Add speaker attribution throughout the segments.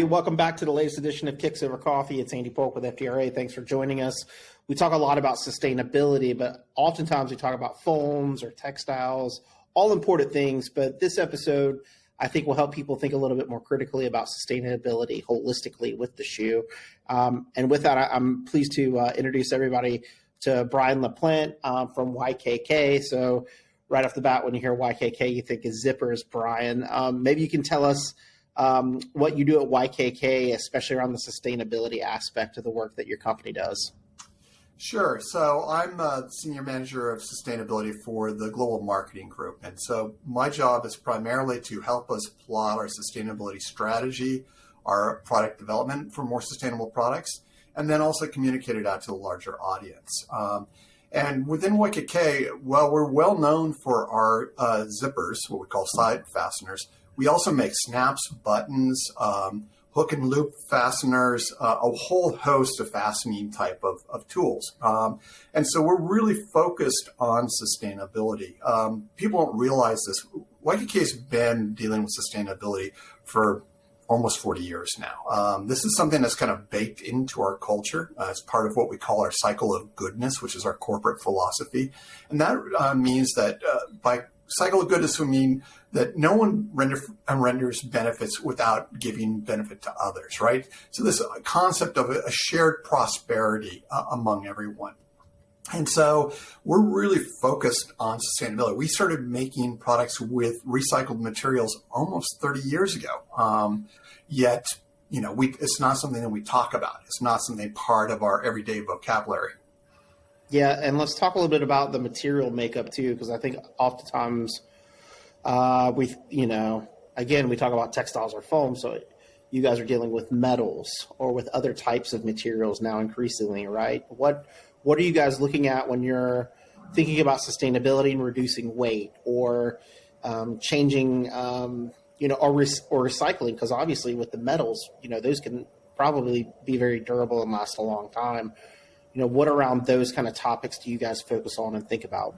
Speaker 1: everybody. Welcome back to the latest edition of Kicks Over Coffee. It's Andy Polk with FDRA. Thanks for joining us. We talk a lot about sustainability, but oftentimes we talk about foams or textiles, all important things. But this episode, I think, will help people think a little bit more critically about sustainability holistically with the shoe. And with that, I'm pleased to introduce everybody to Brian Plante from YKK. So right off the bat, when you hear YKK, you think of zippers, Brian. Maybe you can tell us what you do at YKK, especially around the sustainability aspect of the work that your company does.
Speaker 2: Sure. So I'm a senior manager of sustainability for the global marketing group. And so my job is primarily to help us plot our sustainability strategy, our product development for more sustainable products, and then also communicate it out to the larger audience. And within YKK, well, we're well known for our zippers, what we call side fasteners. We also make snaps, buttons, hook and loop fasteners, a whole host of fastening type of tools. And so we're really focused on sustainability. People don't realize this. YKK has been dealing with sustainability for almost 40 years now. This is something that's kind of baked into our culture as part of what we call our cycle of goodness, which is our corporate philosophy. And that means that by cycle of goodness, we mean that no one renders benefits without giving benefit to others, right? So this concept of a shared prosperity among everyone. And so we're really focused on sustainability. We started making products with recycled materials almost 30 years ago. Yet, it's not something that we talk about. It's not something part of our everyday vocabulary.
Speaker 1: Yeah, and let's talk a little bit about the material makeup too, because I think oftentimes we talk about textiles or foam, so you guys are dealing with metals or with other types of materials now increasingly, right? What are you guys looking at when you're thinking about sustainability and reducing weight or changing, or recycling? Because obviously with the metals, those can probably be very durable and last a long time. What around those kind of topics do you guys focus on and think about?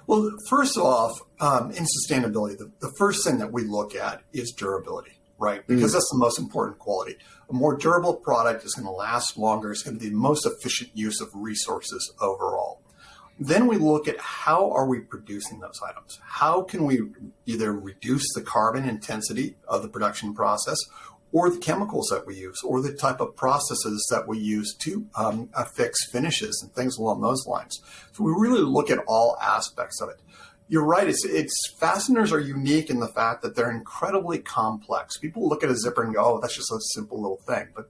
Speaker 2: Well, first off, in sustainability, the first thing that we look at is durability, right? Because that's the most important quality. A more durable product is going to last longer. It's going to be the most efficient use of resources overall. Then we look at how are we producing those items? How can we either reduce the carbon intensity of the production process or the chemicals that we use, or the type of processes that we use to affix finishes and things along those lines. So we really look at all aspects of it. You're right, fasteners are unique in the fact that they're incredibly complex. People look at a zipper and go, oh, that's just a simple little thing. But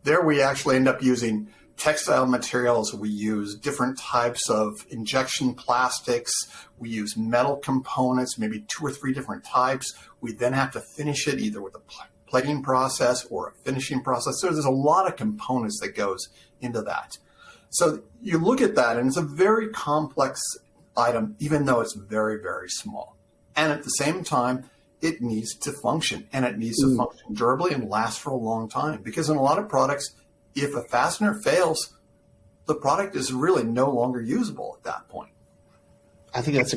Speaker 2: there we actually end up using textile materials. We use different types of injection plastics. We use metal components, maybe 2 or 3 different types. We then have to finish it either with a plating process or a finishing process. So there's a lot of components that goes into that. So you look at that and it's a very complex item, even though it's very, very small. And at the same time, it needs to function, and it needs to function durably and last for a long time. Because in a lot of products, if a fastener fails, the product is really no longer usable at that point.
Speaker 1: I think that's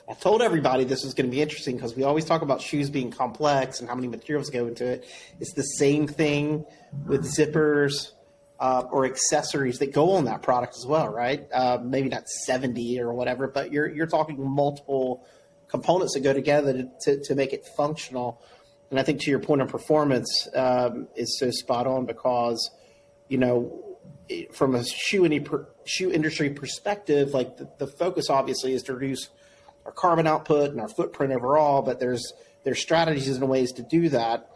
Speaker 1: I told everybody this was going to be interesting because we always talk about shoes being complex and how many materials go into it. It's the same thing with zippers or accessories that go on that product as well, right? Maybe not 70 or whatever, but you're talking multiple components that go together to make it functional. And I think to your point of performance is so spot on because, from a shoe industry perspective, like the focus obviously is to reduce our carbon output and our footprint overall, but there's strategies and ways to do that.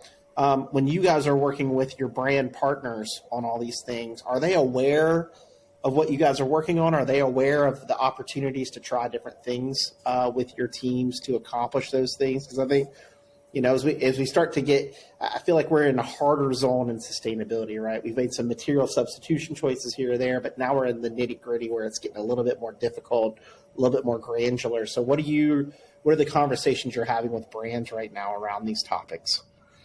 Speaker 1: When you guys are working with your brand partners on all these things, are they aware of what you guys are working on? Are they aware of the opportunities to try different things with your teams to accomplish those things? Because I think, as we start to get, I feel like we're in a harder zone in sustainability, right? We've made some material substitution choices here or there, but now we're in the nitty gritty where it's getting a little bit more difficult, a little bit more granular. So what are the conversations you're having with brands right now around these topics?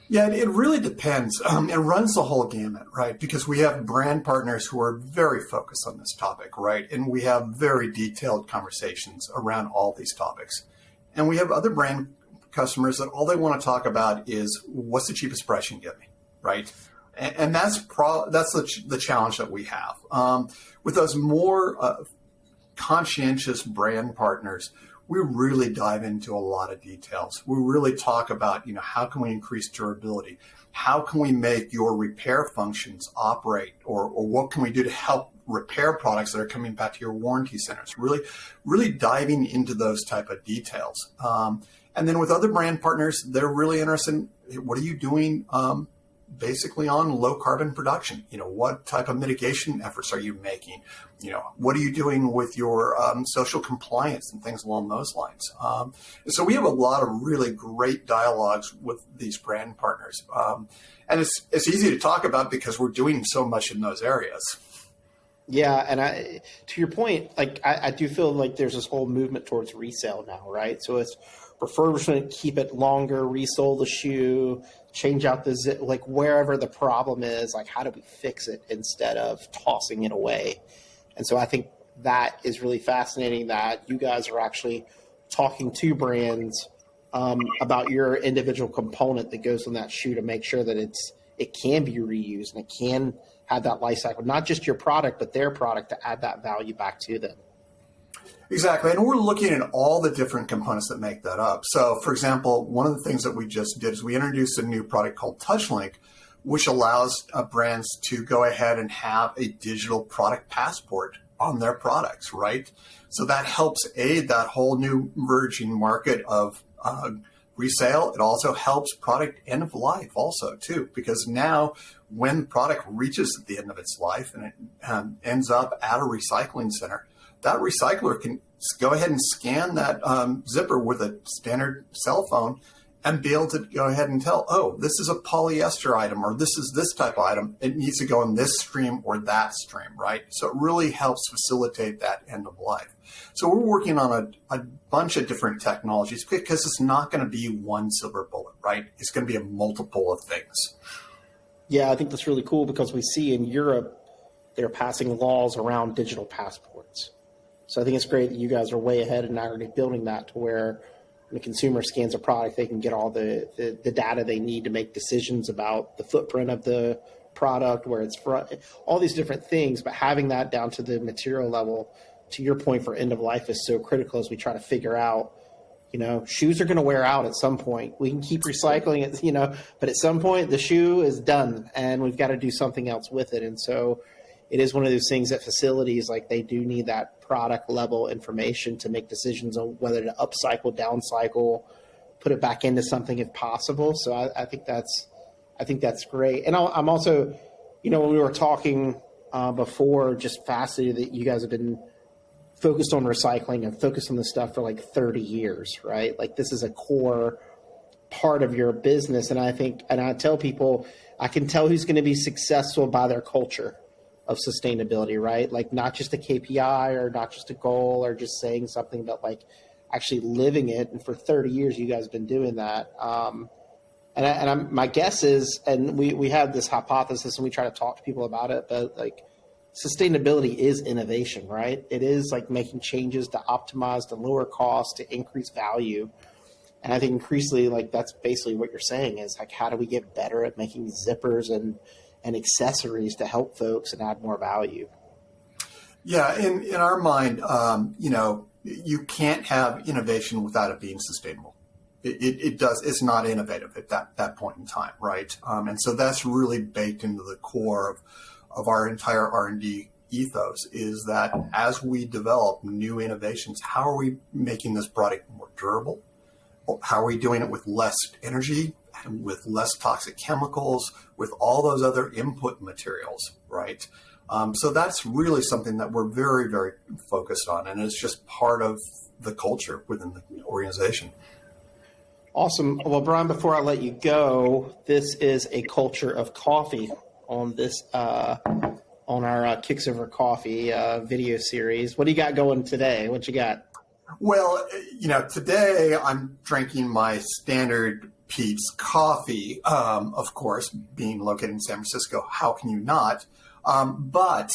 Speaker 2: Yeah, it really depends. It runs the whole gamut, right? Because we have brand partners who are very focused on this topic, right? And we have very detailed conversations around all these topics. And we have other brand customers that all they want to talk about is what's the cheapest price you can get me, right? And that's the challenge that we have. With those more conscientious brand partners, we really dive into a lot of details. We really talk about, how can we increase durability? How can we make your repair functions operate? Or what can we do to help repair products that are coming back to your warranty centers? Really diving into those type of details. And then with other brand partners, they're really interested in what are you doing basically on low carbon production? What type of mitigation efforts are you making? What are you doing with your social compliance and things along those lines? And so we have a lot of really great dialogues with these brand partners. And it's easy to talk about because we're doing so much in those areas.
Speaker 1: Yeah, and to your point, I do feel like there's this whole movement towards resale now, right? So it's refurbishment, keep it longer, resole the shoe, change out the zip, wherever the problem is, how do we fix it instead of tossing it away? And so I think that is really fascinating that you guys are actually talking to brands about your individual component that goes on that shoe to make sure that it can be reused and it can have that life cycle, not just your product, but their product to add that value back to them.
Speaker 2: Exactly. And we're looking at all the different components that make that up. So, for example, one of the things that we just did is we introduced a new product called TouchLink, which allows brands to go ahead and have a digital product passport on their products, right? So that helps aid that whole new emerging market of resale. It also helps product end of life also, too, because now when the product reaches the end of its life and it ends up at a recycling center, that recycler can go ahead and scan that zipper with a standard cell phone and be able to go ahead and tell, oh, this is a polyester item or this is this type of item. It needs to go in this stream or that stream, right? So it really helps facilitate that end of life. So we're working on a bunch of different technologies because it's not going to be one silver bullet, right? It's going to be a multiple of things.
Speaker 1: Yeah, I think that's really cool because we see in Europe, they're passing laws around digital passports. So I think it's great that you guys are way ahead and already building that to where when the consumer scans a product, they can get all the data they need to make decisions about the footprint of the product, where it's from, all these different things. But having that down to the material level, to your point, for end of life is so critical as we try to figure out, shoes are going to wear out at some point. We can keep recycling it, but at some point the shoe is done and we've got to do something else with it. And so it is one of those things that facilities, they do need that product level information to make decisions on whether to upcycle, downcycle, put it back into something if possible. So I think that's great. And I'm also, when we were talking before, just fascinated that you guys have been focused on recycling and focused on this stuff for 30 years, right? This is a core part of your business. And I tell people, I can tell who's going to be successful by their culture of sustainability, right? Not just a KPI or not just a goal or just saying something, but actually living it. And for 30 years, you guys have been doing that. My guess is, and we have this hypothesis and we try to talk to people about it, but sustainability is innovation, right? It is making changes to optimize, to lower costs, to increase value. And I think increasingly, that's basically what you're saying is how do we get better at making zippers and accessories to help folks and add more value?
Speaker 2: Yeah, in our mind, you can't have innovation without it being sustainable. It's not innovative at that point in time, right? And so that's really baked into the core of our entire R&D ethos, is that as we develop new innovations, how are we making this product more durable? How are we doing it with less energy, with less toxic chemicals, with all those other input materials, right? So that's really something that we're very, very focused on, and it's just part of the culture within the organization.
Speaker 1: Awesome. Well, Brian, before I let you go, this is a culture of coffee on this on our Kicks Over Coffee video series. What do you got going today? What you got?
Speaker 2: Well, today I'm drinking my standard Pete's coffee, of course, being located in San Francisco. How can you not? But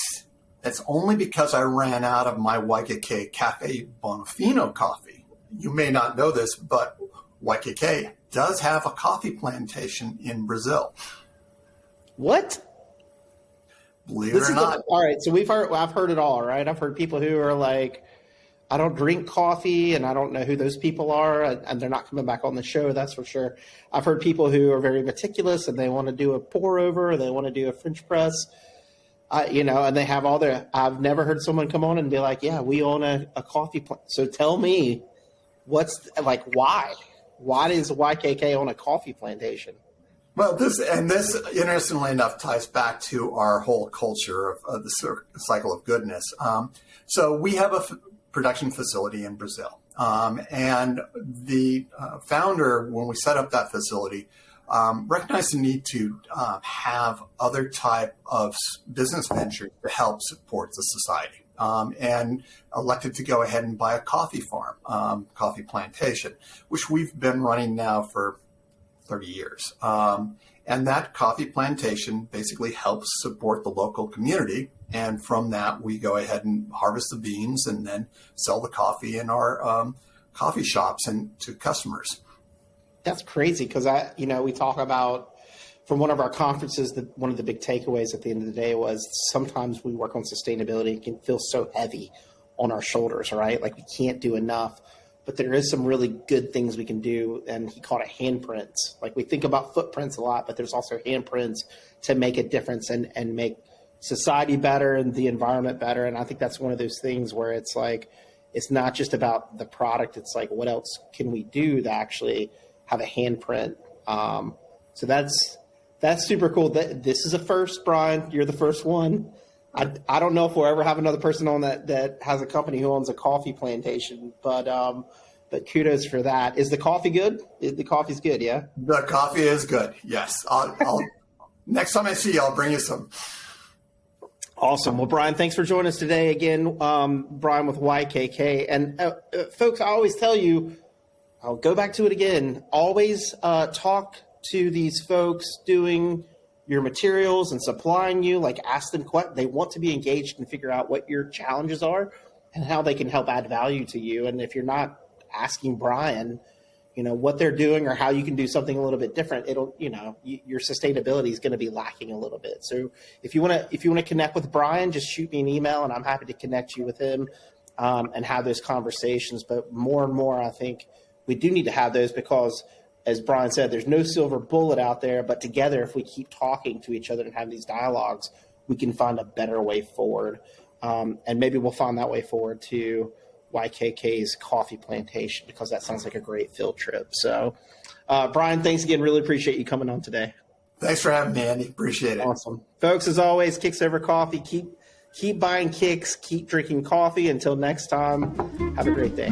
Speaker 2: it's only because I ran out of my YKK Cafe Bonfino coffee. You may not know this, but YKK does have a coffee plantation in Brazil.
Speaker 1: What?
Speaker 2: Believe it or not.
Speaker 1: All right, so I've heard it all, right? I've heard people who are like, I don't drink coffee, and I don't know who those people are, and they're not coming back on the show, that's for sure. I've heard people who are very meticulous, and they want to do a pour over, or they want to do a French press, and they have all their. I've never heard someone come on and be like, "Yeah, we own a coffee plant." So tell me, why? Why does YKK own a coffee plantation?
Speaker 2: Well, this interestingly enough ties back to our whole culture of the cycle of goodness. So we have a production facility in Brazil, and the founder, when we set up that facility, recognized the need to have other type of business ventures to help support the society, and elected to go ahead and buy a coffee farm, coffee plantation, which we've been running now for 30 years. And that coffee plantation basically helps support the local community. And from that, we go ahead and harvest the beans and then sell the coffee in our coffee shops and to customers.
Speaker 1: That's crazy because we talk about from one of our conferences that one of the big takeaways at the end of the day was sometimes we work on sustainability. It can feel so heavy on our shoulders, right? Like we can't do enough. But there is some really good things we can do, and he called it handprints. Like we think about footprints a lot, but there's also handprints to make a difference and make society better and the environment better. And I think that's one of those things where it's like, it's not just about the product. It's like, what else can we do to actually have a handprint? So that's super cool. This is a first, Brian. You're the first one. I don't know if we'll ever have another person on that has a company who owns a coffee plantation, but kudos for that. Is the coffee good? The coffee's good, yeah?
Speaker 2: The coffee is good, yes. I'll next time I see you, I'll bring you some.
Speaker 1: Awesome. Well, Brian, thanks for joining us today again. Brian with YKK. And folks, I always tell you, I'll go back to it again, always talk to these folks doing your materials and supplying you, like ask them what they want to be engaged and figure out what your challenges are and how they can help add value to you. And if you're not asking Brian, what they're doing or how you can do something a little bit different, your sustainability is going to be lacking a little bit. So if you want to connect with Brian, just shoot me an email and I'm happy to connect you with him and have those conversations. But more and more, I think we do need to have those because, as Brian said, there's no silver bullet out there, but together, if we keep talking to each other and have these dialogues, we can find a better way forward. And maybe we'll find that way forward to YKK's coffee plantation, because that sounds like a great field trip. So, Brian, thanks again. Really appreciate you coming on today.
Speaker 2: Thanks for having me, Andy. Appreciate it.
Speaker 1: Awesome. Folks, as always, Kicks Over Coffee. Keep buying kicks. Keep drinking coffee. Until next time, have a great day.